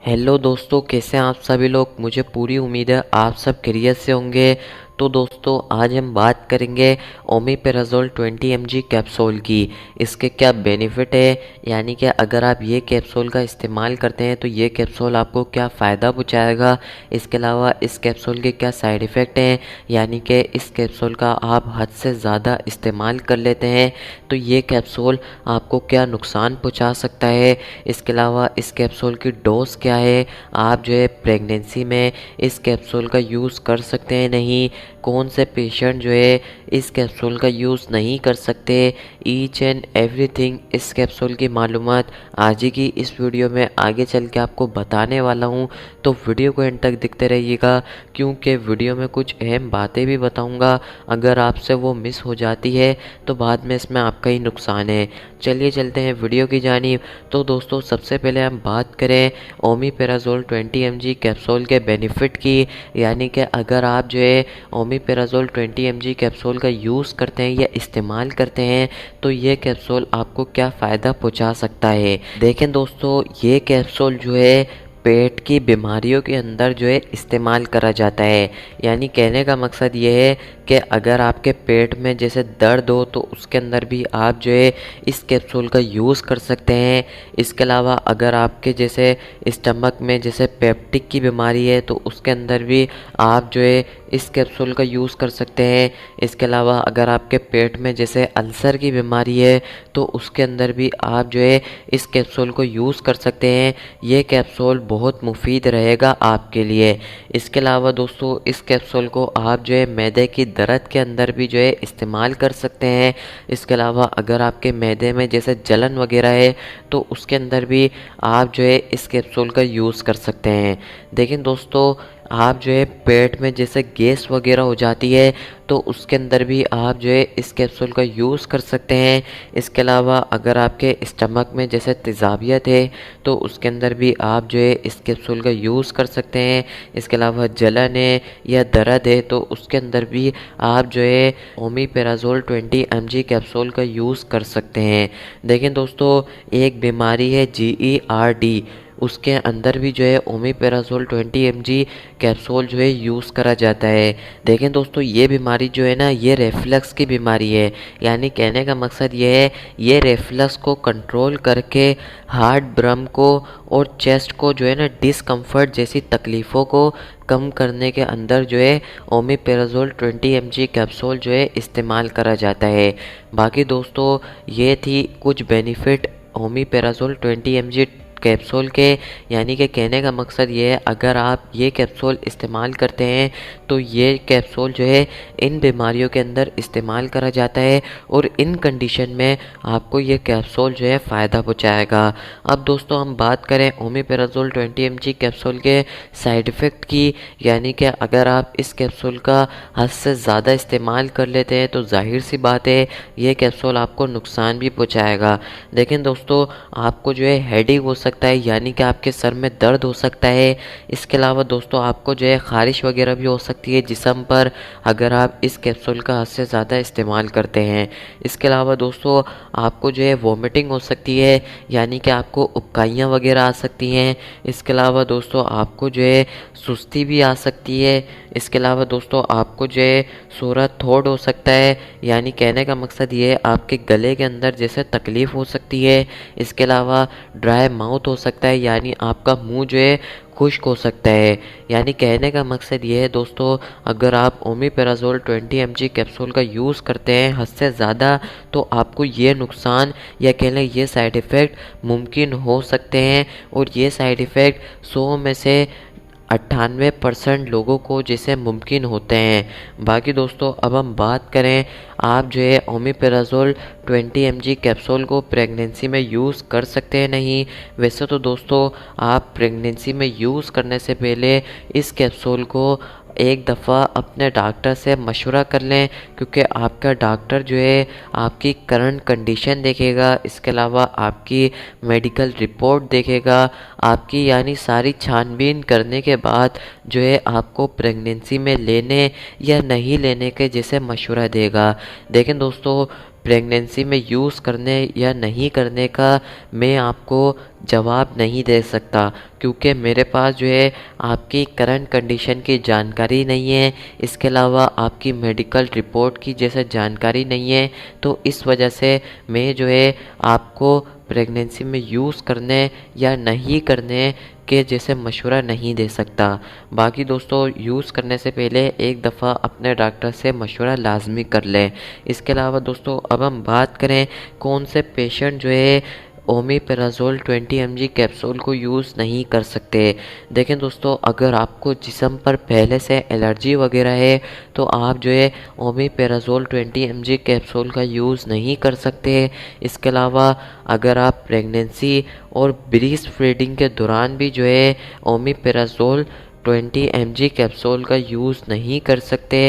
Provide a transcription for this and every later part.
Hello दोस्तों, कैसे हैं आप सभी लोग। मुझे पूरी उम्मीद है आप सब खैरियत से होंगे। तो दोस्तों आज हम बात करेंगे ओमेपेराजोल 20 mg कैप्सूल की। इसके क्या बेनिफिट है, यानी कि अगर आप ये कैप्सूल का इस्तेमाल करते हैं तो ये कैप्सूल आपको क्या फ़ायदा पहुंचाएगा। इसके अलावा इस कैप्सूल के क्या साइड इफ़ेक्ट हैं, यानी कि इस कैप्सूल का आप हद से ज़्यादा इस्तेमाल कर लेते हैं तो ये कैप्सूल आपको क्या नुकसान पहुंचा सकता है। इसके अलावा इस कैप्सूल की डोज क्या है, आप जो है प्रेगनेंसी में इस कैप्सूल का यूज़ कर सकते हैं नहीं, कौन से पेशेंट जो है इस कैप्सूल का यूज़ नहीं कर सकते। ईच एंड एवरीथिंग इस कैप्सूल की मालूमात आज ही की इस वीडियो में आगे चल के आपको बताने वाला हूँ। तो वीडियो को एंड तक देखते रहिएगा, क्योंकि वीडियो में कुछ अहम बातें भी बताऊँगा। अगर आपसे वो मिस हो जाती है तो बाद में इसमें आपका ही नुकसान है। चलिए चलते हैं वीडियो की जानिब। तो दोस्तों सबसे पहले हम बात करें ओमेपेराजोल 20 mg कैप्सूल के बेनिफिट की, यानी कि अगर आप जो है ओमेपेराजोल 20 mg कैप्सूल का यूज़ करते हैं या इस्तेमाल करते हैं तो ये कैप्सूल आपको क्या फ़ायदा पहुंचा सकता है। देखें दोस्तों, ये कैप्सूल जो है पेट की बीमारियों के अंदर जो है इस्तेमाल करा जाता है। यानी कहने का मकसद ये है कि अगर आपके पेट में जैसे दर्द हो तो उसके अंदर भी आप जो है इस कैप्सूल का यूज़ कर सकते हैं। इसके अलावा अगर आपके जैसे स्टमक में जैसे पेप्टिक की बीमारी है तो उसके अंदर भी आप जो है इस कैप्सूल का यूज़ कर सकते हैं। इसके अलावा अगर आपके पेट में जैसे अल्सर की बीमारी है तो उसके अंदर भी आप जो है इस कैप्सूल को यूज़ कर सकते हैं। ये कैप्सूल बहुत मुफीद रहेगा आपके लिए। इसके अलावा दोस्तों इस कैप्सूल को आप जो है मैदे की दर्द के अंदर भी जो है इस्तेमाल कर सकते हैं। इसके अलावा अगर आपके मैदे में जैसे जलन वगैरह है तो उसके अंदर भी आप जो है इस कैप्सूल का यूज़ कर सकते हैं। देखें दोस्तों, आप जो है पेट में जैसे गैस वगैरह हो जाती है तो उसके अंदर भी आप जो है इस कैप्सूल का यूज़ कर सकते हैं। इसके अलावा अगर आपके स्टमक में जैसे तेज़ाबियत है तो उसके अंदर भी आप जो है इस कैप्सूल का यूज़ कर सकते हैं। इसके अलावा जलन है या दर्द है तो उसके अंदर भी आप जो है ओमेपेराजोल 20 mg कैप्सूल का यूज़ कर सकते हैं। देखें दोस्तों, एक बीमारी है GERD, उसके अंदर भी जो है ओमेपेराजोल 20 mg कैप्सूल जो है यूज़ करा जाता है। देखें दोस्तों, ये बीमारी जो है ना, ये रेफ्लक्स की बीमारी है। यानी कहने का मकसद ये है, ये रेफ्लक्स को कंट्रोल करके हार्ट ब्रम को और चेस्ट को जो है ना डिस्कम्फर्ट जैसी तकलीफ़ों को कम करने के अंदर जो है ओमेपेराजोल 20 mg कैप्सूल जो है इस्तेमाल करा जाता है। बाकी दोस्तों ये थी कुछ बेनिफिट ओमेपेराजोल 20 mg कैप्सूल के। यानी कि कहने का मकसद ये है, अगर आप ये कैप्सूल इस्तेमाल करते हैं तो ये कैप्सूल जो है इन बीमारियों के अंदर इस्तेमाल करा जाता है और इन कंडीशन में आपको ये कैप्सूल जो है फ़ायदा पहुंचाएगा। अब दोस्तों हम बात करें ओमेपेराजोल 20 mg कैप्सूल के साइड इफ़ेक्ट की, यानी कि अगर आप इस कैप्सूल का हद से ज़्यादा इस्तेमाल कर लेते हैं तो जाहिर सी बात है ये कैप्सूल आपको नुकसान भी पहुँचाएगा। देखें दोस्तों, आपको जो है हेडेक हो सकता है, यानी कि आपके सर में दर्द हो सकता है। इसके अलावा दोस्तों आपको जो है ख़ारिश वगैरह भी हो सकती है जिस्म पर, अगर आप इस कैप्सूल का हद से ज़्यादा इस्तेमाल करते हैं। इसके अलावा दोस्तों आपको जो है वॉमिटिंग हो सकती है, यानी कि आपको उबकाइयाँ वगैरह आ सकती हैं। इसके अलावा दोस्तों आपको जो है सुस्ती भी आ सकती है। इसके अलावा दोस्तों आपको जो है सूरा थ्रोट हो सकता है, यानी कहने का मकसद ये है आपके गले के अंदर जैसे तकलीफ़ हो सकती है। इसके अलावा ड्राई माउथ हो सकता है, यानी आपका मुंह जो है खुश्क हो सकता है। यानी कहने का मकसद ये है दोस्तों, अगर आप ओमेपेराजोल 20 mg कैप्सूल का यूज़ करते हैं हद से ज़्यादा तो आपको ये नुकसान या कह लें ये साइड इफ़ेक्ट मुमकिन हो सकते हैं। और ये साइड इफ़ेक्ट 100 में से 98% लोगों को जैसे मुमकिन होते हैं। बाकी दोस्तों अब हम बात करें, आप जो है ओमेपेराजोल 20 mg कैप्सूल को प्रेगनेंसी में यूज़ कर सकते हैं नहीं। वैसे तो दोस्तों आप प्रेगनेंसी में यूज़ करने से पहले इस कैप्सूल को एक दफ़ा अपने डॉक्टर से मशवरा कर लें, क्योंकि आपका डॉक्टर जो है आपकी करंट कंडीशन देखेगा। इसके अलावा आपकी मेडिकल रिपोर्ट देखेगा, आपकी यानी सारी छानबीन करने के बाद जो है आपको प्रेगनेंसी में लेने या नहीं लेने के जैसे मशवरा देगा। देखें दोस्तों, प्रेगनेंसी में यूज़ करने या नहीं करने का मैं आपको जवाब नहीं दे सकता, क्योंकि मेरे पास जो है आपकी करंट कंडीशन की जानकारी नहीं है, इसके अलावा आपकी मेडिकल रिपोर्ट की जैसे जानकारी नहीं है। तो इस वजह से मैं जो है आपको प्रेगनेंसी में यूज़ करने या नहीं करने के जैसे मशवरा नहीं दे सकता। बाकी दोस्तों, यूज़ करने से पहले एक दफ़ा अपने डॉक्टर से मशवरा लाजमी कर लें। इसके अलावा दोस्तों, अब हम बात करें कौन से पेशेंट जो है ओमेप्राज़ोल 20 mg कैप्सूल को यूज़ नहीं कर सकते। देखें दोस्तों, अगर आपको जिस्म पर पहले से एलर्जी वगैरह है तो आप जो है ओमेप्राज़ोल 20 mg कैप्सूल का यूज़ नहीं कर सकते। इसके अलावा अगर आप प्रेगनेंसी और ब्रीस्ट फीडिंग के दौरान भी जो है ओमेप्राज़ोल 20 mg कैप्सूल का यूज़ नहीं कर सकते।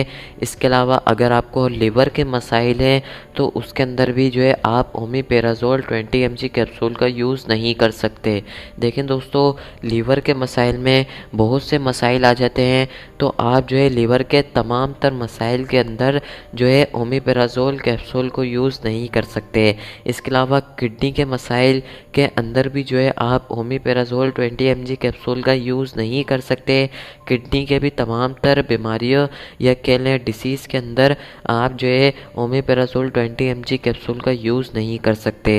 इसके अलावा अगर आपको लीवर के मसाइल हैं तो उसके अंदर भी जो है आप ओमेप्राज़ोल 20 mg कैप्सूल का यूज़ नहीं कर सकते। देखें दोस्तों, लीवर के मसाइल में बहुत से मसाइल आ जाते हैं, तो आप जो है लीवर के तमाम तर मसाइल के अंदर जो है ओमेप्राज़ोल कैप्सूल को यूज़ नहीं कर सकते। इसके अलावा किडनी के मसाइल के अंदर भी जो है आप ओमेप्राज़ोल 20 mg कैप्सूल का यूज़ नहीं कर सकते। किडनी के भी तमाम तर बीमारियों या कह लें डिसीज़ के अंदर आप जो है ओमेप्राज़ोल 20 mg कैप्सूल का यूज़ नहीं कर सकते।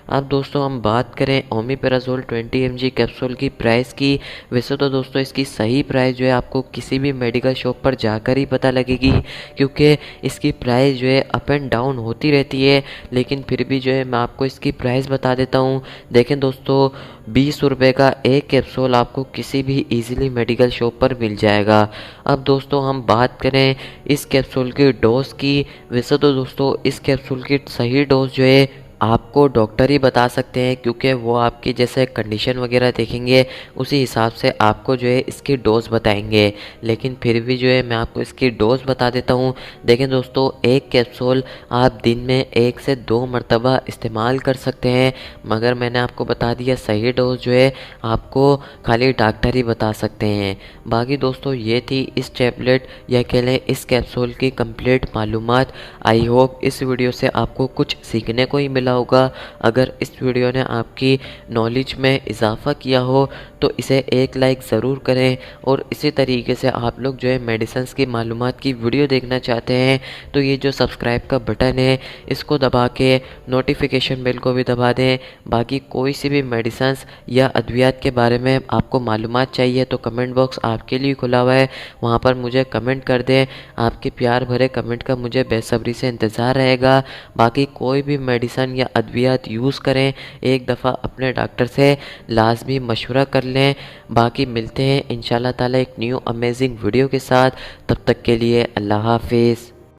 अब दोस्तों, हम बात करें ओमेप्राज़ोल 20 mg कैप्सूल की प्राइस की। वैसे तो दोस्तों, इसकी सही प्राइस जो है आपको किसी भी मेडिकल शॉप पर जाकर ही पता लगेगी, क्योंकि इसकी प्राइस जो है अप एंड डाउन होती रहती है। लेकिन फिर भी जो है मैं आपको इसकी प्राइस बता देता हूँ। देखें दोस्तों, 20 रुपये का एक कैप्सूल आपको किसी भी इजीली मेडिकल शॉप पर मिल जाएगा। अब दोस्तों, हम बात करें इस कैप्सूल की डोज की। वैसे तो दोस्तों, इस कैप्सूल की सही डोज जो है आपको डॉक्टर ही बता सकते हैं, क्योंकि वो आपकी जैसे कंडीशन वगैरह देखेंगे, उसी हिसाब से आपको जो है इसकी डोज़ बताएंगे। लेकिन फिर भी जो है मैं आपको इसकी डोज़ बता देता हूँ। देखें दोस्तों, एक कैप्सूल आप दिन में 1 से 2 मरतबा इस्तेमाल कर सकते हैं, मगर मैंने आपको बता दिया सही डोज़ जो है आपको खाली डॉक्टर ही बता सकते हैं। बाकी दोस्तों, ये थी इस टैबलेट या कह लें इस कैप्सूल की कंप्लीट मालूमात। आई होप इस वीडियो से आपको कुछ सीखने को ही मिला होगा। अगर इस वीडियो ने आपकी नॉलेज में इजाफ़ा किया हो तो इसे एक लाइक ज़रूर करें, और इसी तरीके से आप लोग जो है मेडिसिन्स की मालूमात की वीडियो देखना चाहते हैं तो ये जो सब्सक्राइब का बटन है इसको दबा के नोटिफिकेशन बेल को भी दबा दें। बाकी कोई सी भी मेडिसिन्स या अद्वियात के बारे में आपको मालूमात चाहिए तो कमेंट बॉक्स आपके लिए खुला हुआ है, वहाँ पर मुझे कमेंट कर दें। आपके प्यार भरे कमेंट का मुझे बेसब्री से इंतज़ार रहेगा। बाकी कोई भी मेडिसिन या अद्वियात यूज़ करें, एक दफ़ा अपने डॉक्टर से लाजमी मशवरा कर लें। बाकी मिलते हैं इंशाल्लाह ताला एक न्यू अमेजिंग वीडियो के साथ। तब तक के लिए अल्लाह हाफिज़।